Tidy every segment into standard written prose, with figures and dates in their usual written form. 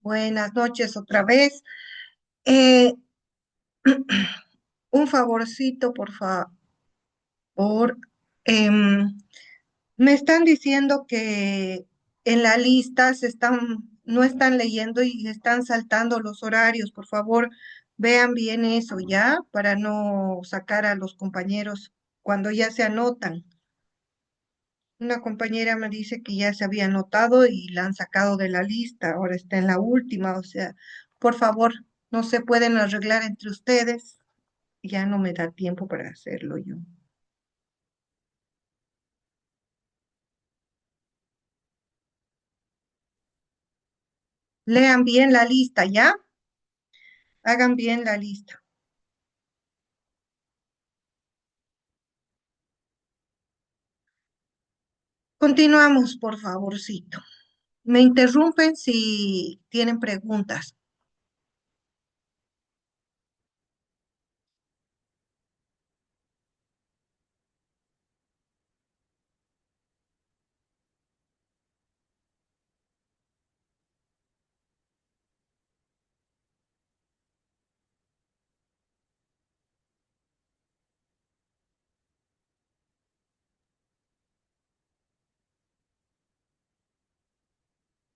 Buenas noches otra vez. Eh, un favorcito, por favor. Em, Me están diciendo que en la lista no están leyendo y están saltando los horarios. Por favor, vean bien eso ya para no sacar a los compañeros cuando ya se anotan. Una compañera me dice que ya se había anotado y la han sacado de la lista. Ahora está en la última. O sea, por favor, no se pueden arreglar entre ustedes. Ya no me da tiempo para hacerlo yo. Lean bien la lista, ¿ya? Hagan bien la lista. Continuamos, por favorcito. Me interrumpen si tienen preguntas.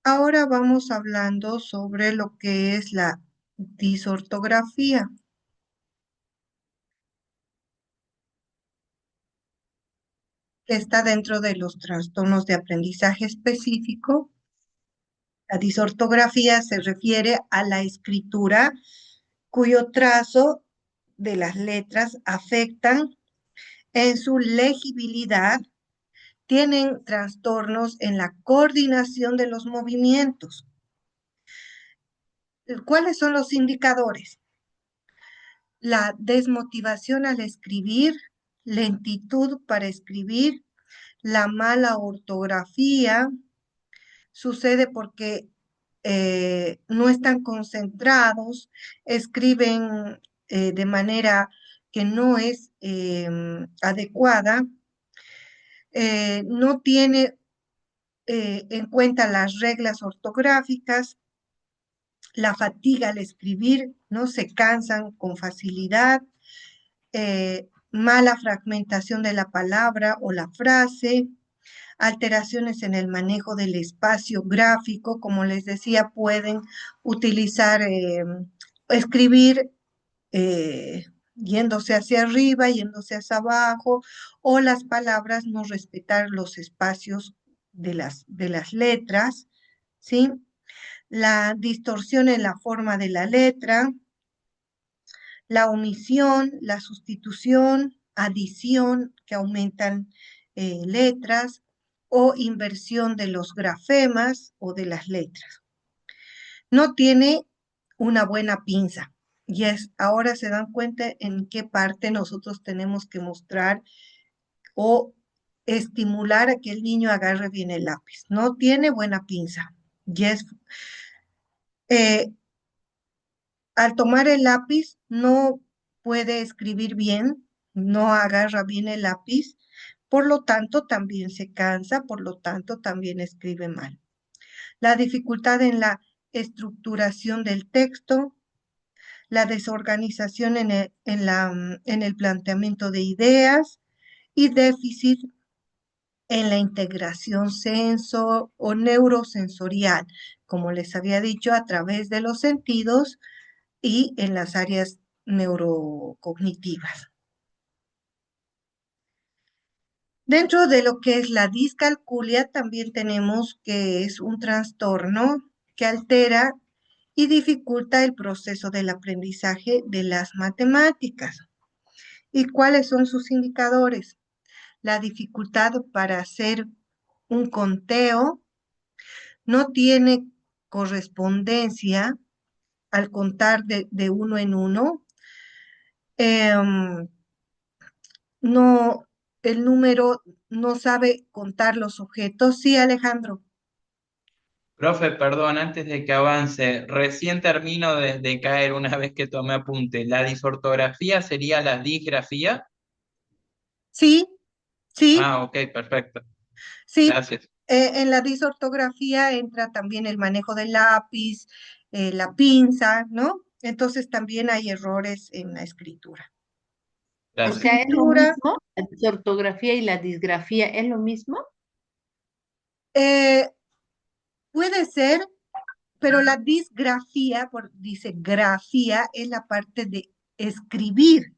Ahora vamos hablando sobre lo que es la disortografía, que está dentro de los trastornos de aprendizaje específico. La disortografía se refiere a la escritura cuyo trazo de las letras afectan en su legibilidad, tienen trastornos en la coordinación de los movimientos. ¿Cuáles son los indicadores? La desmotivación al escribir, lentitud para escribir, la mala ortografía, sucede porque no están concentrados, escriben de manera que no es adecuada, no tiene en cuenta las reglas ortográficas, la fatiga al escribir, no se cansan con facilidad, mala fragmentación de la palabra o la frase, alteraciones en el manejo del espacio gráfico, como les decía, pueden utilizar, escribir yéndose hacia arriba, yéndose hacia abajo, o las palabras no respetar los espacios de las letras, ¿sí? La distorsión en la forma de la letra, la omisión, la sustitución, adición, que aumentan letras, o inversión de los grafemas o de las letras. No tiene una buena pinza. Ahora se dan cuenta en qué parte nosotros tenemos que mostrar o estimular a que el niño agarre bien el lápiz. No tiene buena pinza. Eh, Al tomar el lápiz no puede escribir bien, no agarra bien el lápiz, por lo tanto también se cansa, por lo tanto también escribe mal. La dificultad en la estructuración del texto, la desorganización en el planteamiento de ideas y déficit en la integración senso o neurosensorial, como les había dicho, a través de los sentidos y en las áreas neurocognitivas. Dentro de lo que es la discalculia, también tenemos que es un trastorno que altera y dificulta el proceso del aprendizaje de las matemáticas. ¿Y cuáles son sus indicadores? La dificultad para hacer un conteo, no tiene correspondencia al contar de uno en uno, em, no, el número no sabe contar los objetos. Sí, Alejandro. Profe, perdón, antes de que avance, recién termino de caer una vez que tomé apunte. ¿La disortografía sería la disgrafía? Sí, sí, Ah, ok, perfecto. sí. Gracias. En la disortografía entra también el manejo del lápiz, la pinza, ¿no? Entonces también hay errores en la escritura. O Gracias. sea, ¿es lo Escritura, mismo? ¿La disortografía y la disgrafía es lo mismo? eh, puede ser, pero la disgrafía, dice grafía, es la parte de escribir.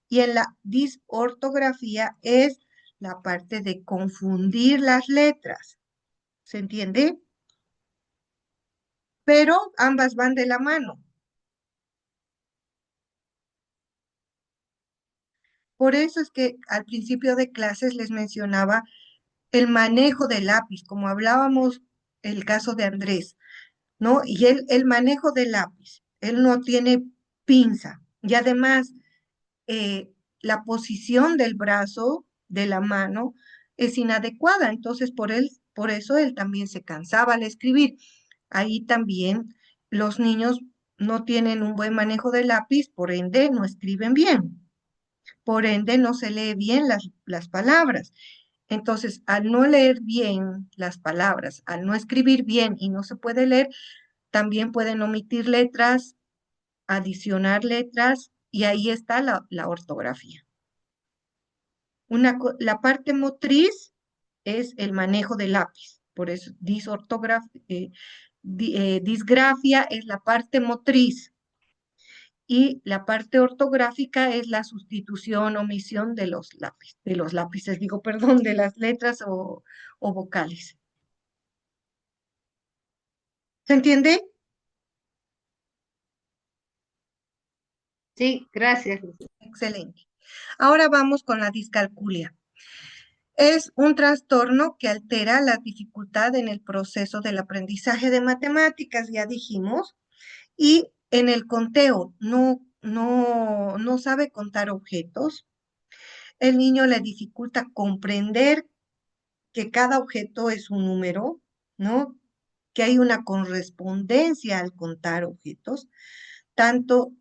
Y en la disortografía es la parte de confundir las letras. ¿Se entiende? Pero ambas van de la mano. Por eso es que al principio de clases les mencionaba el manejo del lápiz, como hablábamos el caso de Andrés, ¿no? Y el manejo del lápiz, él no tiene pinza. Y además, la posición del brazo, de la mano, es inadecuada. Entonces, por eso él también se cansaba al escribir. Ahí también los niños no tienen un buen manejo del lápiz, por ende no escriben bien. Por ende no se lee bien las palabras. Entonces, al no leer bien las palabras, al no escribir bien y no se puede leer, también pueden omitir letras, adicionar letras, y ahí está la ortografía. La parte motriz es el manejo del lápiz, por eso disgrafia es la parte motriz y la parte ortográfica es la sustitución, omisión de los lápices, digo, perdón, de las letras o vocales. ¿Se entiende? Sí, gracias. Excelente. Ahora vamos con la discalculia. Es un trastorno que altera la dificultad en el proceso del aprendizaje de matemáticas, ya dijimos, y en el conteo no sabe contar objetos. El niño le dificulta comprender que cada objeto es un número, ¿no? Que hay una correspondencia al contar objetos. Tanto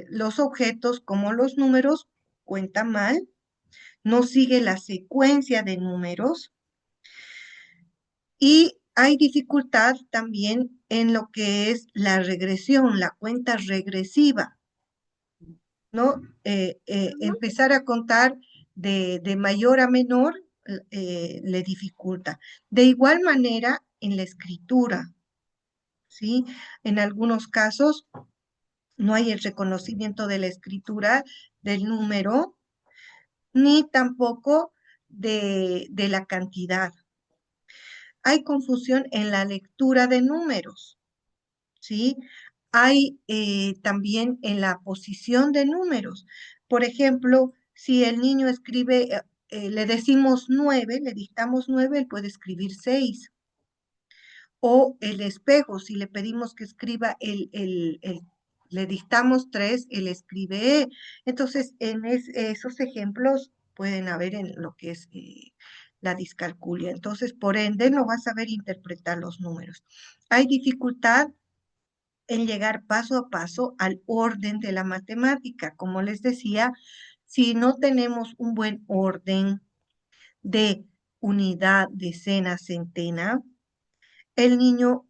los objetos como los números cuentan mal, no sigue la secuencia de números y hay dificultad también en lo que es la regresión, la cuenta regresiva, ¿no? Empezar a contar de mayor a menor le dificulta. De igual manera en la escritura, ¿sí? En algunos casos no hay el reconocimiento de la escritura del número, ni tampoco de la cantidad. Hay confusión en la lectura de números, ¿sí? Hay también en la posición de números. Por ejemplo, si el niño escribe, le decimos 9, le dictamos 9, él puede escribir 6. O el espejo, si le pedimos que escriba le dictamos 3, él escribe E. Entonces, esos ejemplos pueden haber en lo que es la discalculia. Entonces, por ende, no va a saber interpretar los números. Hay dificultad en llegar paso a paso al orden de la matemática. Como les decía, si no tenemos un buen orden de unidad, decena, centena, el niño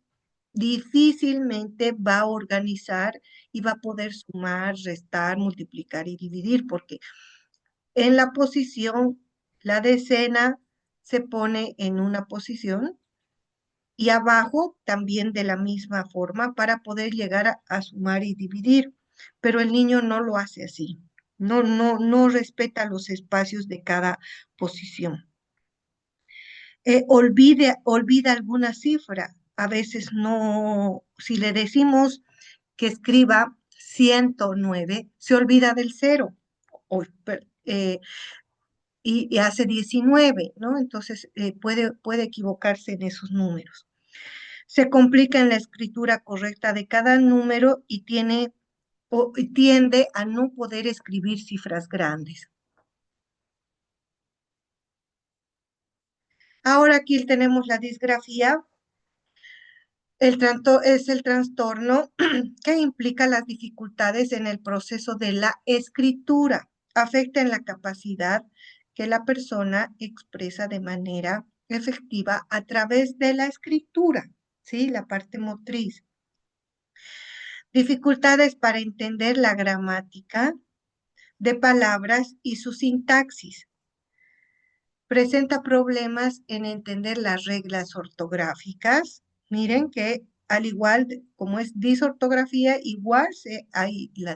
difícilmente va a organizar y va a poder sumar, restar, multiplicar y dividir, porque en la posición, la decena se pone en una posición y abajo también de la misma forma para poder llegar a sumar y dividir, pero el niño no lo hace así, no respeta los espacios de cada posición. Olvida alguna cifra, a veces no, si le decimos que escriba 109, se olvida del cero o, y hace 19, ¿no? Entonces puede equivocarse en esos números. Se complica en la escritura correcta de cada número y tiende a no poder escribir cifras grandes. Ahora aquí tenemos la disgrafía. Es el trastorno que implica las dificultades en el proceso de la escritura. Afecta en la capacidad que la persona expresa de manera efectiva a través de la escritura, ¿sí? La parte motriz. Dificultades para entender la gramática de palabras y su sintaxis. Presenta problemas en entender las reglas ortográficas. Miren que al igual como es disortografía, igual hay la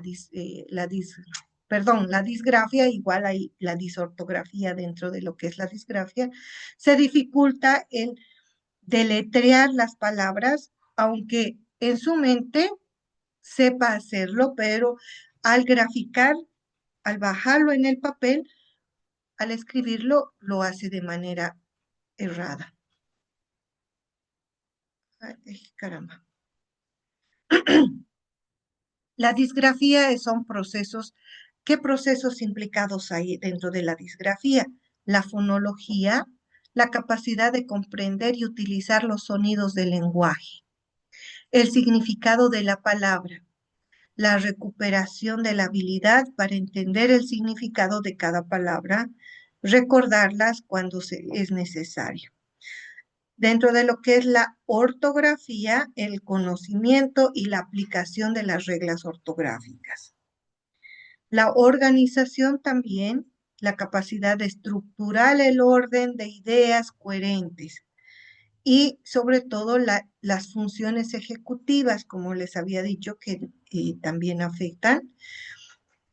disgrafia, igual hay la disortografía dentro de lo que es la disgrafia. Se dificulta el deletrear las palabras, aunque en su mente sepa hacerlo, pero al graficar, al bajarlo en el papel, al escribirlo, lo hace de manera errada. Ay, caramba. La disgrafía son procesos. ¿Qué procesos implicados hay dentro de la disgrafía? La fonología, la capacidad de comprender y utilizar los sonidos del lenguaje, el significado de la palabra, la recuperación de la habilidad para entender el significado de cada palabra, recordarlas cuando es necesario. Dentro de lo que es la ortografía, el conocimiento y la aplicación de las reglas ortográficas. La organización también, la capacidad de estructurar el orden de ideas coherentes y sobre todo las funciones ejecutivas, como les había dicho, que también afectan,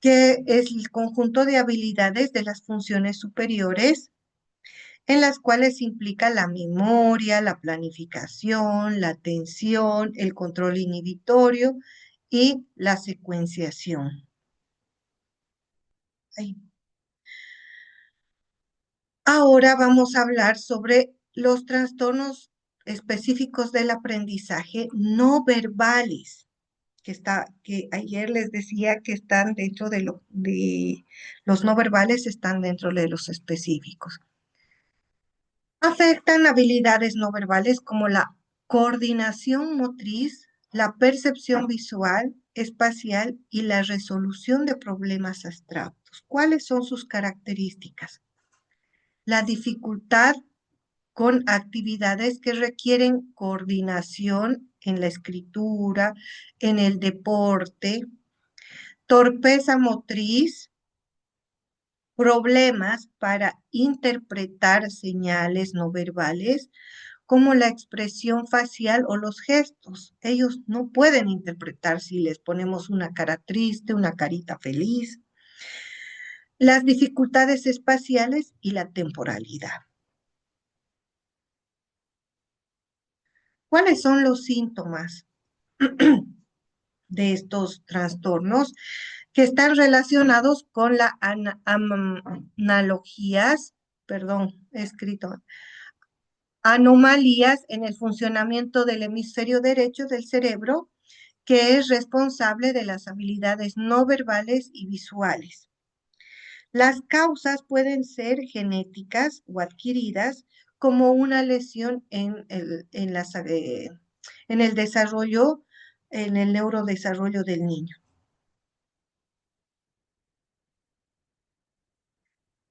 que es el conjunto de habilidades de las funciones superiores en las cuales implica la memoria, la planificación, la atención, el control inhibitorio y la secuenciación. Ahí. Ahora vamos a hablar sobre los trastornos específicos del aprendizaje no verbales, que ayer les decía que están dentro de los no verbales, están dentro de los específicos. Afectan habilidades no verbales como la coordinación motriz, la percepción visual, espacial y la resolución de problemas abstractos. ¿Cuáles son sus características? La dificultad con actividades que requieren coordinación en la escritura, en el deporte, torpeza motriz, problemas para interpretar señales no verbales, como la expresión facial o los gestos. Ellos no pueden interpretar si les ponemos una cara triste, una carita feliz. Las dificultades espaciales y la temporalidad. ¿Cuáles son los síntomas de estos trastornos? Que están relacionados con las analogías, perdón, he escrito, anomalías en el funcionamiento del hemisferio derecho del cerebro, que es responsable de las habilidades no verbales y visuales. Las causas pueden ser genéticas o adquiridas, como una lesión en el desarrollo, en el neurodesarrollo del niño.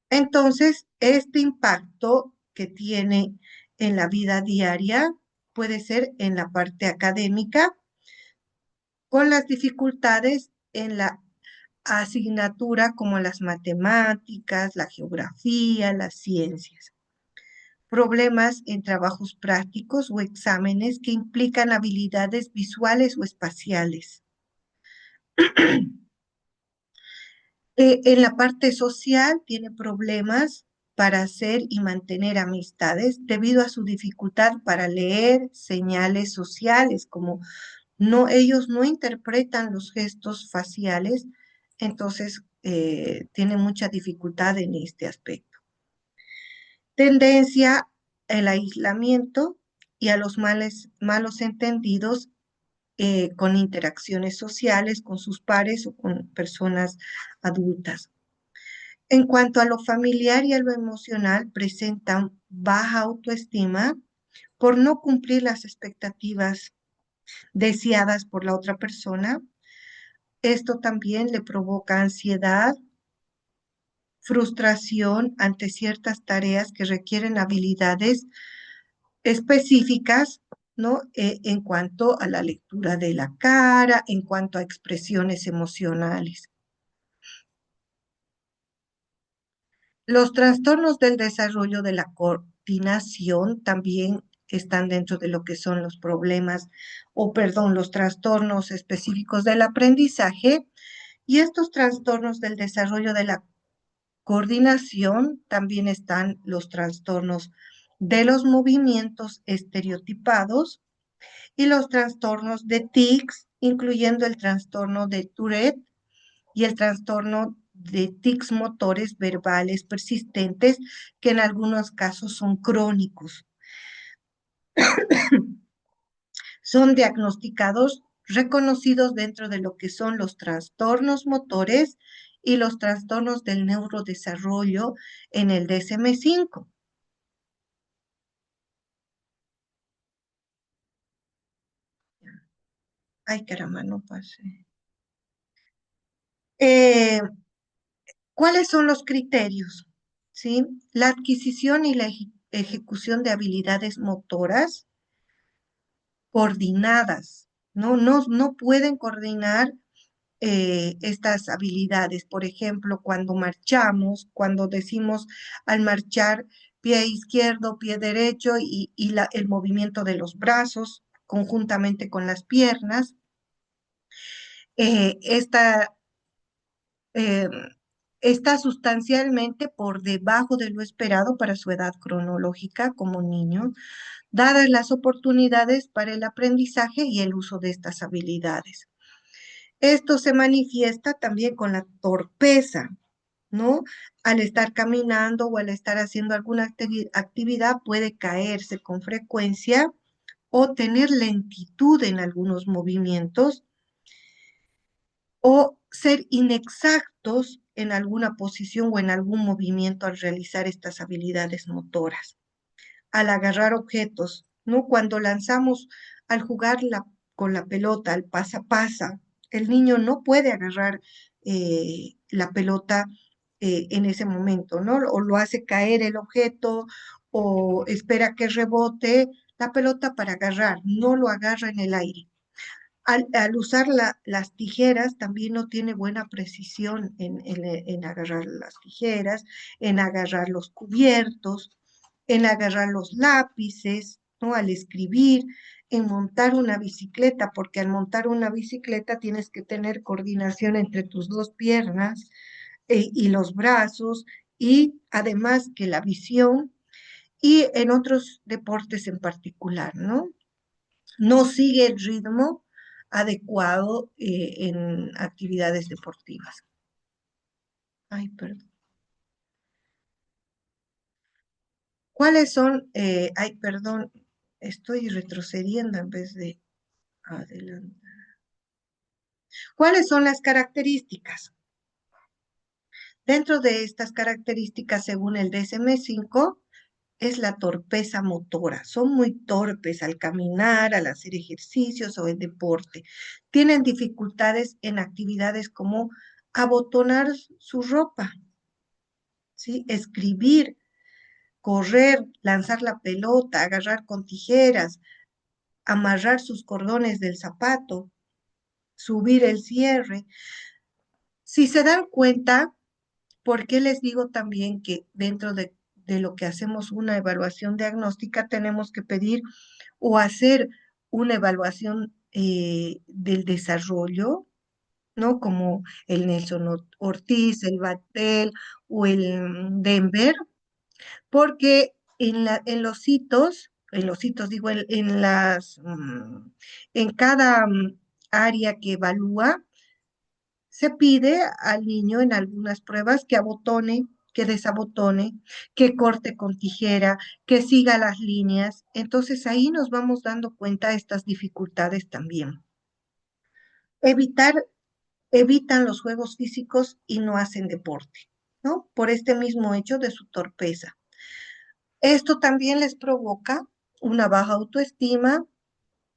Entonces, este impacto que tiene en la vida diaria puede ser en la parte académica, con las dificultades en la asignatura como las matemáticas, la geografía, las ciencias. Problemas en trabajos prácticos o exámenes que implican habilidades visuales o espaciales. En la parte social tiene problemas para hacer y mantener amistades debido a su dificultad para leer señales sociales, como ellos no interpretan los gestos faciales, entonces tiene mucha dificultad en este aspecto. Tendencia al aislamiento y a los malos entendidos con interacciones sociales con sus pares o con personas adultas. En cuanto a lo familiar y a lo emocional, presentan baja autoestima por no cumplir las expectativas deseadas por la otra persona. Esto también le provoca ansiedad, frustración ante ciertas tareas que requieren habilidades específicas, ¿no? En cuanto a la lectura de la cara, en cuanto a expresiones emocionales. Los trastornos del desarrollo de la coordinación también están dentro de lo que son los problemas, o perdón, los trastornos específicos del aprendizaje, y estos trastornos del desarrollo de la coordinación también están los trastornos de los movimientos estereotipados y los trastornos de tics, incluyendo el trastorno de Tourette y el trastorno de tics motores verbales persistentes, que en algunos casos son crónicos. Son diagnosticados, reconocidos dentro de lo que son los trastornos motores y los trastornos del neurodesarrollo en el DSM-5. Ay, caramba, no pasé. Eh, ¿Cuáles son los criterios? ¿Sí? La adquisición y la ejecución de habilidades motoras coordinadas, ¿no? No pueden coordinar estas habilidades. Por ejemplo, cuando marchamos, cuando decimos al marchar pie izquierdo, pie derecho y el movimiento de los brazos conjuntamente con las piernas, esta eh, está sustancialmente por debajo de lo esperado para su edad cronológica como niño, dadas las oportunidades para el aprendizaje y el uso de estas habilidades. Esto se manifiesta también con la torpeza, ¿no? Al estar caminando o al estar haciendo alguna actividad puede caerse con frecuencia o tener lentitud en algunos movimientos o ser inexactos en alguna posición o en algún movimiento al realizar estas habilidades motoras. Al agarrar objetos, ¿no? Cuando lanzamos, al jugar con la pelota, al pasa pasa, el niño no puede agarrar la pelota en ese momento, ¿no? O lo hace caer el objeto o espera que rebote la pelota para agarrar, no lo agarra en el aire. Al usar las tijeras también no tiene buena precisión en agarrar las tijeras, en agarrar los cubiertos, en agarrar los lápices, ¿no? Al escribir, en montar una bicicleta, porque al montar una bicicleta tienes que tener coordinación entre tus dos piernas y los brazos, y además que la visión, y en otros deportes en particular, ¿no? No sigue el ritmo adecuado en actividades deportivas. Ay, perdón. ¿Cuáles son? Ay, perdón, estoy retrocediendo en vez de adelante. ¿Cuáles son las características? Dentro de estas características, según el DSM-5, es la torpeza motora. Son muy torpes al caminar, al hacer ejercicios o el deporte. Tienen dificultades en actividades como abotonar su ropa, ¿sí? Escribir, correr, lanzar la pelota, agarrar con tijeras, amarrar sus cordones del zapato, subir el cierre. Si se dan cuenta, ¿por qué les digo también que dentro de lo que hacemos una evaluación diagnóstica tenemos que pedir o hacer una evaluación del desarrollo, ¿no? Como el Nelson Ortiz, el Batel o el Denver, porque en los hitos digo, en cada área que evalúa, se pide al niño en algunas pruebas que abotone, que desabotone, que corte con tijera, que siga las líneas. Entonces ahí nos vamos dando cuenta de estas dificultades también. Evitar, evitan los juegos físicos y no hacen deporte, ¿no? Por este mismo hecho de su torpeza. Esto también les provoca una baja autoestima,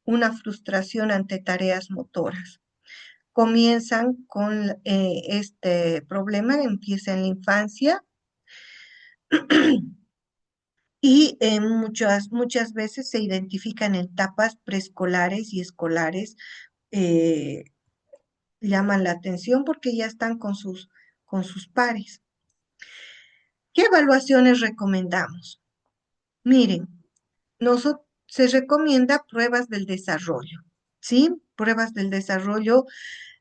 una frustración ante tareas motoras. comienzan con este problema, empieza en la infancia y muchas veces se identifican en etapas preescolares y escolares, eh, llaman la atención porque ya están con sus pares. ¿Qué evaluaciones recomendamos? Miren, se recomienda pruebas del desarrollo, ¿sí? Pruebas del desarrollo.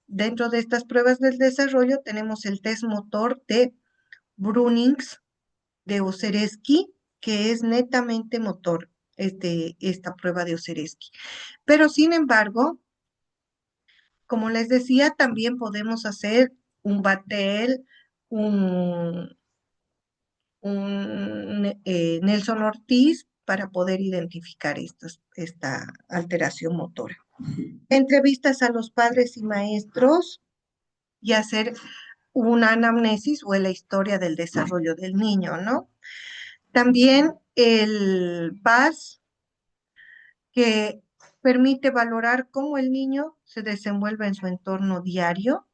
Dentro de estas pruebas del desarrollo tenemos el test motor de Brunings, de Oseresky, que es netamente motor, esta prueba de Oseresky. Pero sin embargo, como les decía, también podemos hacer un Batel, un, Nelson Ortiz para poder identificar esta alteración motora. Entrevistas a los padres y maestros y hacer una anamnesis o la historia del desarrollo del niño, ¿no? También el VAS, que permite valorar cómo el niño se desenvuelve en su entorno diario,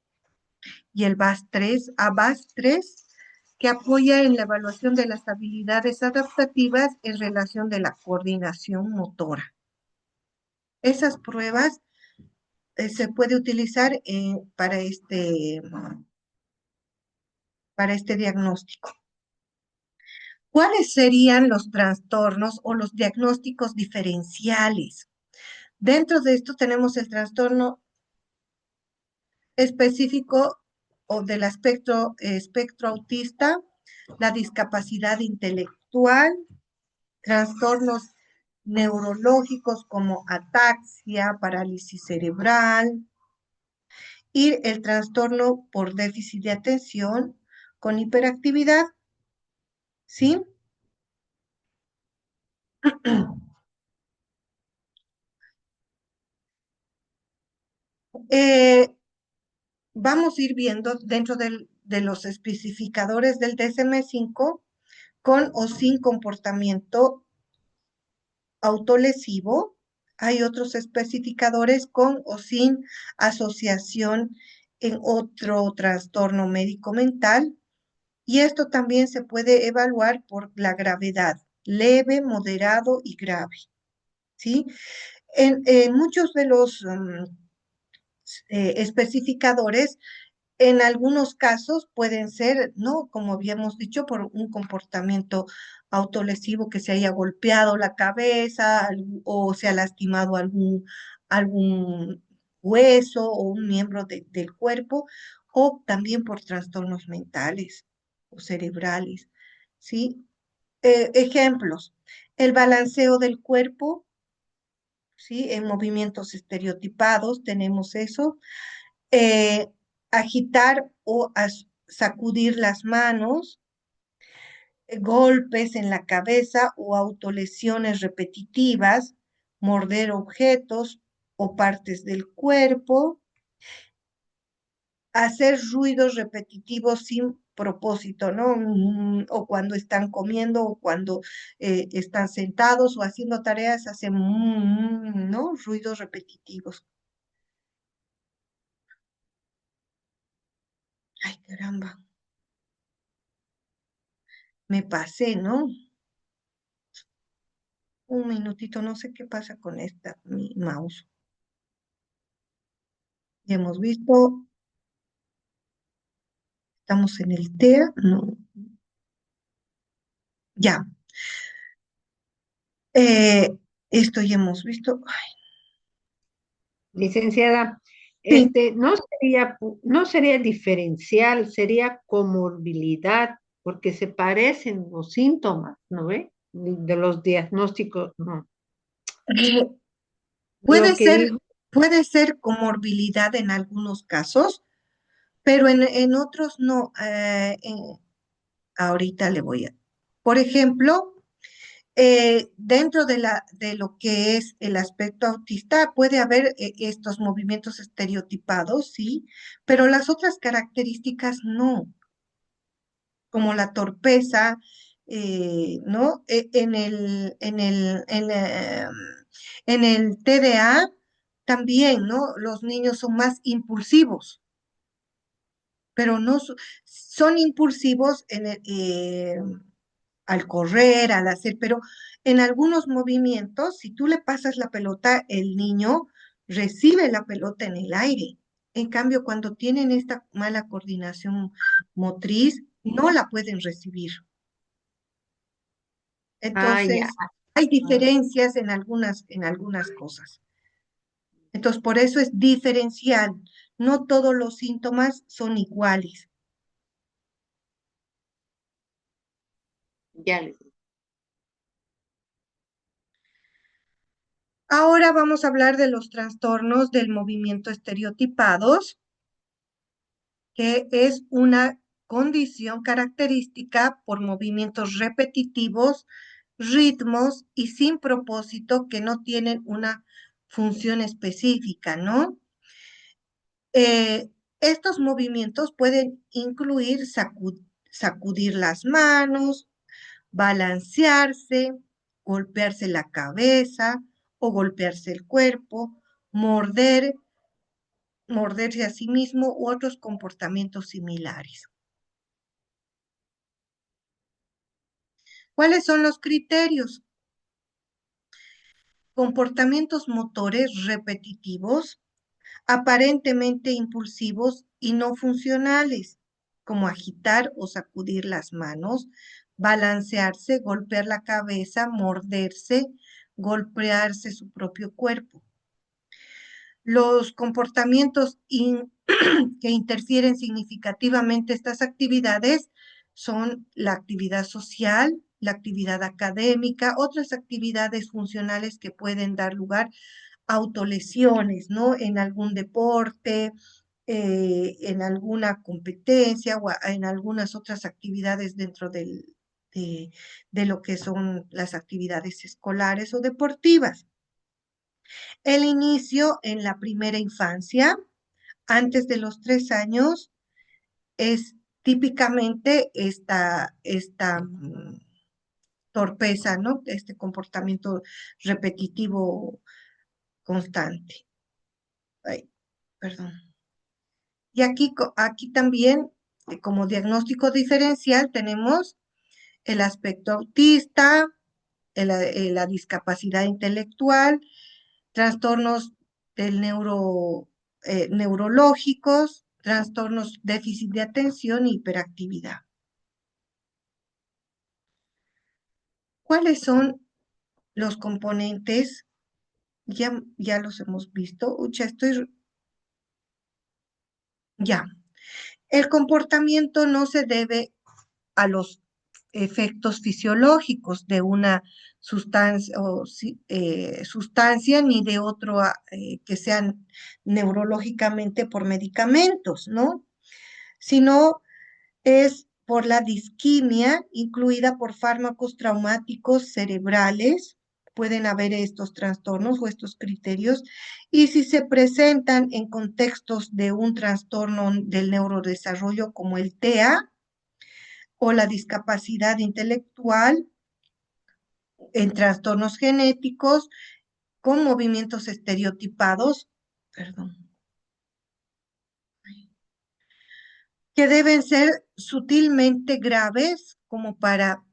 y el ABAS 3, que apoya en la evaluación de las habilidades adaptativas en relación de la coordinación motora. Esas pruebas se puede utilizar para este diagnóstico. ¿Cuáles serían los trastornos o los diagnósticos diferenciales? Dentro de esto tenemos el trastorno específico o del espectro autista, la discapacidad intelectual, trastornos neurológicos como ataxia, parálisis cerebral y el trastorno por déficit de atención con hiperactividad, ¿sí? Vamos a ir viendo dentro de los especificadores del DSM-5 con o sin comportamiento autolesivo. Hay otros especificadores con o sin asociación en otro trastorno médico-mental, y esto también se puede evaluar por la gravedad, leve, moderado y grave, ¿sí? En muchos de los especificadores, en algunos casos pueden ser, ¿no? Como habíamos dicho, por un comportamiento autolesivo, que se haya golpeado la cabeza o se ha lastimado algún hueso o un miembro del cuerpo, o también por trastornos mentales o cerebrales, ¿sí? Ejemplos: el balanceo del cuerpo, ¿sí? En movimientos estereotipados tenemos eso. eh, Agitar o sacudir las manos, golpes en la cabeza o autolesiones repetitivas, morder objetos o partes del cuerpo, hacer ruidos repetitivos sin propósito, ¿no? O cuando están comiendo o cuando están sentados o haciendo tareas, hacen, ¿no? Ruidos repetitivos. Ay, caramba. Me pasé, ¿no? Un minutito, no sé qué pasa con mi mouse. Ya hemos visto, estamos en el TEA, no, ya. Eh, Esto ya hemos visto. Ay, Licenciada, sí, no sería diferencial, sería comorbilidad, porque se parecen los síntomas, ¿no ve? De los diagnósticos, no. eh, Lo puede que ser, digo, puede ser comorbilidad en algunos casos, pero en otros no. Ahorita le voy a. Por ejemplo, dentro de lo que es el aspecto autista, puede haber estos movimientos estereotipados, sí, pero las otras características no, como la torpeza, ¿no? En el TDA también, ¿no? Los niños son más impulsivos, pero no son impulsivos al correr, al hacer, pero en algunos movimientos, si tú le pasas la pelota, el niño recibe la pelota en el aire. En cambio, cuando tienen esta mala coordinación motriz, no la pueden recibir. Ah, ya. Entonces, hay diferencias en algunas cosas. Entonces, por eso es diferencial. No todos los síntomas son iguales. Ya. Ahora vamos a hablar de los trastornos del movimiento estereotipados, que es una condición característica por movimientos repetitivos, ritmos y sin propósito que no tienen una función específica, ¿no? Estos movimientos pueden incluir sacudir las manos, balancearse, golpearse la cabeza o golpearse el cuerpo, morderse a sí mismo u otros comportamientos similares. ¿Cuáles son los criterios? Comportamientos motores repetitivos, aparentemente impulsivos y no funcionales, como agitar o sacudir las manos, balancearse, golpear la cabeza, morderse, golpearse su propio cuerpo. Los comportamientos que interfieren significativamente estas actividades son la actividad social, la actividad académica, otras actividades funcionales que pueden dar lugar a autolesiones, ¿no? En algún deporte, en alguna competencia o en algunas otras actividades dentro de lo que son las actividades escolares o deportivas. El inicio en la primera infancia, antes de los 3 años, es típicamente esta torpeza, ¿no? Este comportamiento repetitivo constante. Ay, perdón. Y aquí también, como diagnóstico diferencial, tenemos el aspecto autista, la discapacidad intelectual, trastornos del neurológicos, trastornos déficit de atención y hiperactividad. ¿Cuáles son los componentes? Ya los hemos visto. Ya. El comportamiento no se debe a los efectos fisiológicos de una sustancia ni de otro que sean neurológicamente por medicamentos, ¿no? Sino es por la disquimia incluida por fármacos traumáticos cerebrales. Pueden haber estos trastornos o estos criterios, y si se presentan en contextos de un trastorno del neurodesarrollo como el TEA o la discapacidad intelectual, en trastornos genéticos con movimientos estereotipados, perdón, que deben ser sutilmente graves como para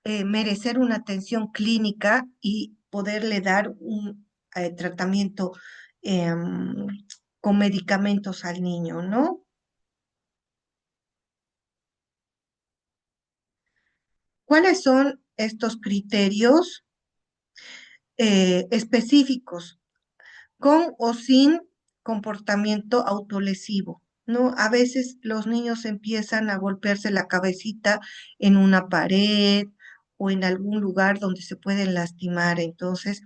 merecer una atención clínica y poderle dar un tratamiento em, con medicamentos al niño, ¿no? ¿Cuáles son estos criterios específicos con o sin comportamiento autolesivo? ¿No? A veces los niños empiezan a golpearse la cabecita en una pared o en algún lugar donde se pueden lastimar. Entonces,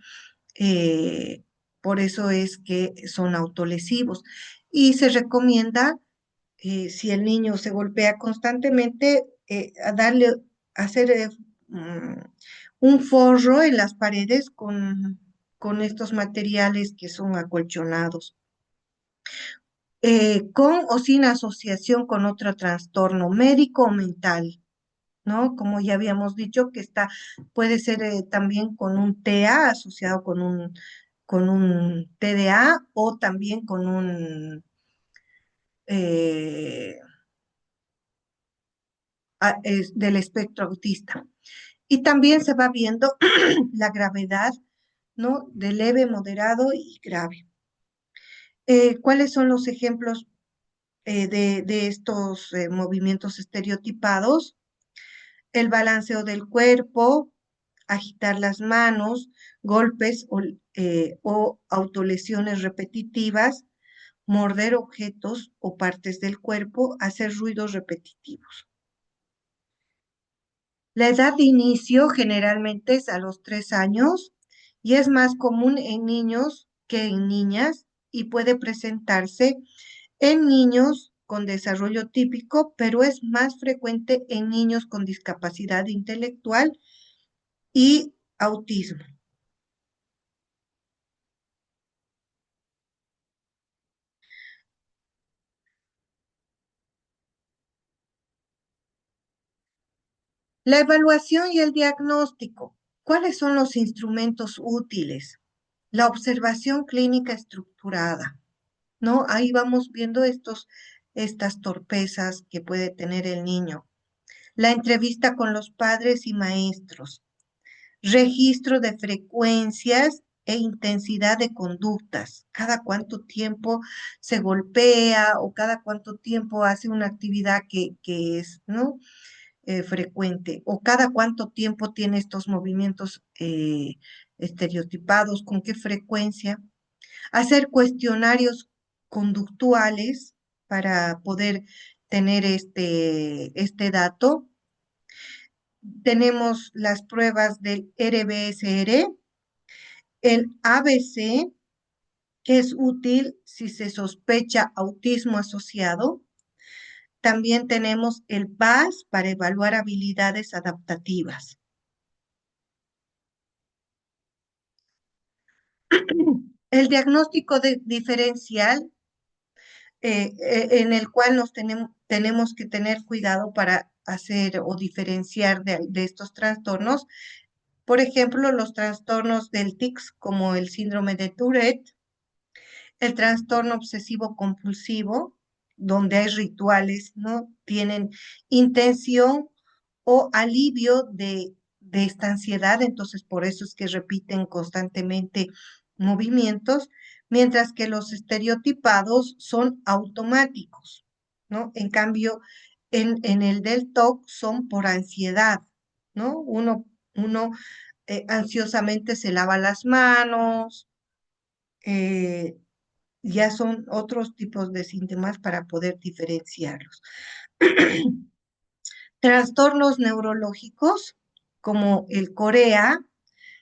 eh, por eso es que son autolesivos. Y se recomienda, si el niño se golpea constantemente, hacer mm, un forro en las paredes con estos materiales que son acolchonados, con o sin asociación con otro trastorno médico o mental, ¿no? Como ya habíamos dicho, puede ser también con un TEA asociado con un TDA o también con un del espectro autista. Y también se va viendo la gravedad, ¿no? De leve, moderado y grave. ¿Cuáles son los ejemplos de estos movimientos estereotipados? El balanceo del cuerpo, agitar las manos, golpes o autolesiones repetitivas, morder objetos o partes del cuerpo, hacer ruidos repetitivos. La edad de inicio generalmente es a los 3 años y es más común en niños que en niñas y puede presentarse en niños con desarrollo típico, pero es más frecuente en niños con discapacidad intelectual y autismo. La evaluación y el diagnóstico. ¿Cuáles son los instrumentos útiles? La observación clínica estructurada, ¿no? Ahí vamos viendo estas torpezas que puede tener el niño. La entrevista con los padres y maestros. Registro de frecuencias e intensidad de conductas. Cada cuánto tiempo se golpea o cada cuánto tiempo hace una actividad que es, ¿no? Frecuente o cada cuánto tiempo tiene estos movimientos estereotipados, con qué frecuencia. Hacer cuestionarios conductuales para poder tener este dato. Tenemos las pruebas del RBSR, el ABC, que es útil si se sospecha autismo asociado. También tenemos el PAS para evaluar habilidades adaptativas. El diagnóstico diferencial, en el cual tenemos que tener cuidado para hacer o diferenciar de estos trastornos. Por ejemplo, los trastornos del tics, como el síndrome de Tourette, el trastorno obsesivo compulsivo, donde hay rituales, ¿no? Tienen intención o alivio de esta ansiedad, entonces por eso es que repiten constantemente movimientos, mientras que los estereotipados son automáticos, ¿no? En cambio, en el del TOC son por ansiedad, ¿no? Uno ansiosamente se lava las manos, eh, ya son otros tipos de síntomas para poder diferenciarlos. Trastornos neurológicos como el Corea,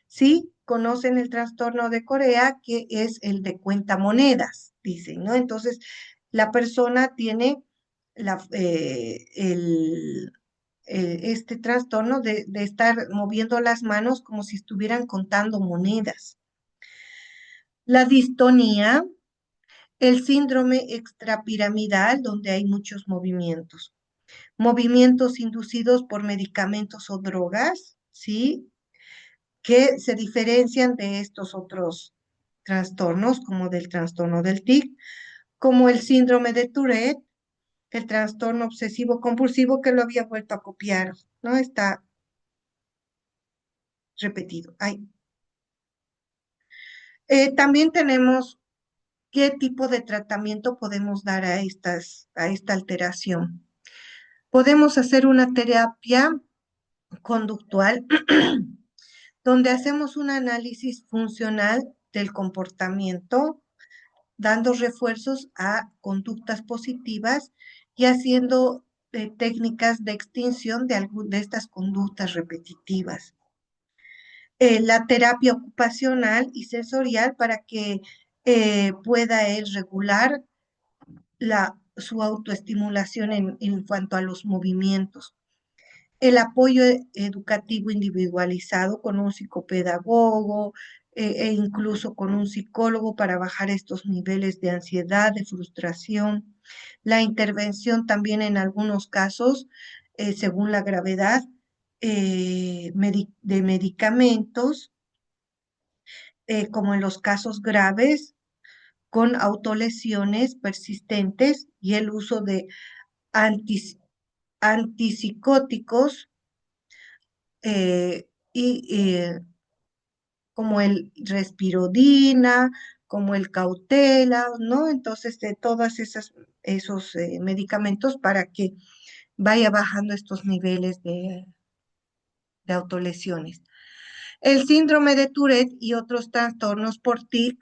¿sí? Conocen el trastorno de Corea, que es el de cuentamonedas, dicen, ¿no? Entonces, la persona tiene este trastorno de estar moviendo las manos como si estuvieran contando monedas. La distonía, el síndrome extrapiramidal, donde hay muchos movimientos. Movimientos inducidos por medicamentos o drogas, ¿sí? Que se diferencian de estos otros trastornos, como del trastorno del TIC, como el síndrome de Tourette, el trastorno obsesivo compulsivo, que lo había vuelto a copiar, ¿no? Está repetido. También tenemos qué tipo de tratamiento podemos dar a esta alteración. Podemos hacer una terapia conductual donde hacemos un análisis funcional del comportamiento, dando refuerzos a conductas positivas y haciendo técnicas de extinción de estas conductas repetitivas. La terapia ocupacional y sensorial para que pueda él regular su autoestimulación en cuanto a los movimientos. El apoyo educativo individualizado con un psicopedagogo e incluso con un psicólogo para bajar estos niveles de ansiedad, de frustración. La intervención también en algunos casos, según la gravedad, de medicamentos como en los casos graves, con autolesiones persistentes y el uso de antipsicóticos y como el respirodina, como el cautela, ¿no? Entonces, de todos esos medicamentos para que vaya bajando estos niveles de autolesiones. El síndrome de Tourette y otros trastornos por TIC,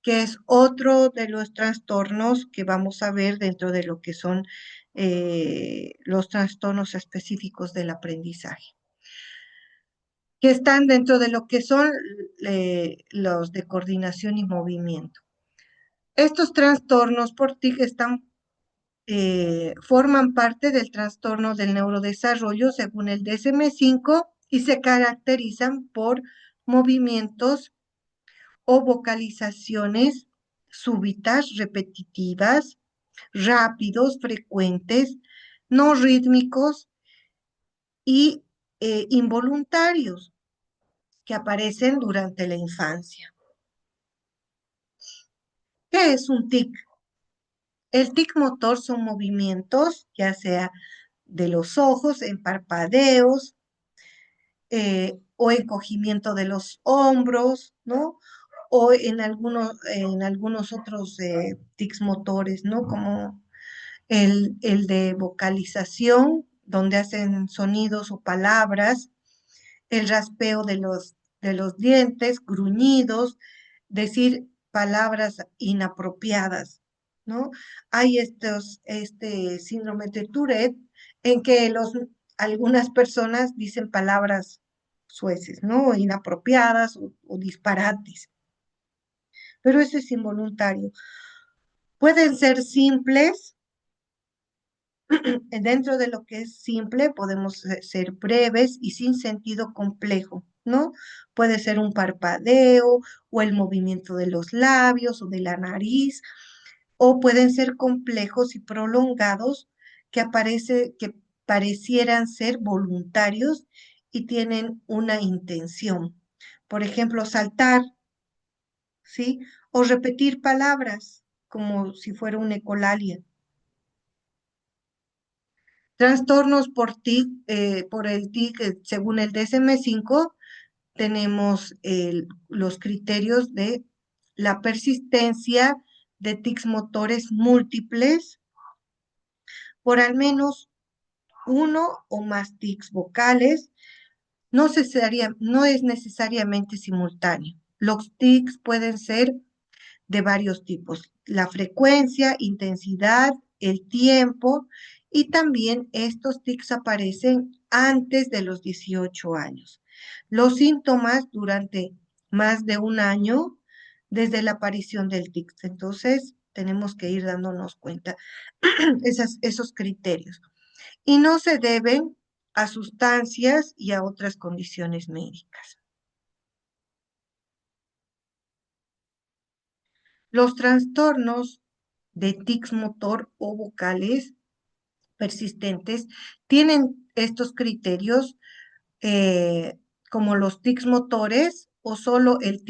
que es otro de los trastornos que vamos a ver dentro de lo que son los trastornos específicos del aprendizaje, que están dentro de lo que son los de coordinación y movimiento. Estos trastornos por TIC forman parte del trastorno del neurodesarrollo según el DSM-5 y se caracterizan por movimientos o vocalizaciones súbitas, repetitivas, rápidos, frecuentes, no rítmicos y involuntarios que aparecen durante la infancia. ¿Qué es un tic? El tic motor son movimientos, ya sea de los ojos, en parpadeos, o encogimiento de los hombros, ¿no? O en algunos otros tics motores, ¿no? Como el de vocalización, donde hacen sonidos o palabras, el raspeo de los dientes, gruñidos, decir palabras inapropiadas, ¿no? Hay este síndrome de Tourette en que algunas personas dicen palabras sueces, ¿no? Inapropiadas o disparates, pero eso es involuntario. Pueden ser simples. Dentro de lo que es simple, podemos ser breves y sin sentido complejo, ¿no? Puede ser un parpadeo o el movimiento de los labios o de la nariz, o pueden ser complejos y prolongados que parecieran ser voluntarios y tienen una intención. Por ejemplo, saltar, ¿sí? O repetir palabras como si fuera una ecolalia. Trastornos por el TIC, según el DSM-5, tenemos los criterios de la persistencia de tics motores múltiples por al menos uno o más tics vocales. No es necesariamente simultáneo. Los tics pueden ser de varios tipos: la frecuencia, intensidad, el tiempo, y también estos tics aparecen antes de los 18 años. Los síntomas durante más de un año desde la aparición del tic. Entonces, tenemos que ir dándonos cuenta esos criterios. Y no se deben a sustancias y a otras condiciones médicas. Los trastornos de tics motor o vocales persistentes tienen estos criterios como los tics motores o solo el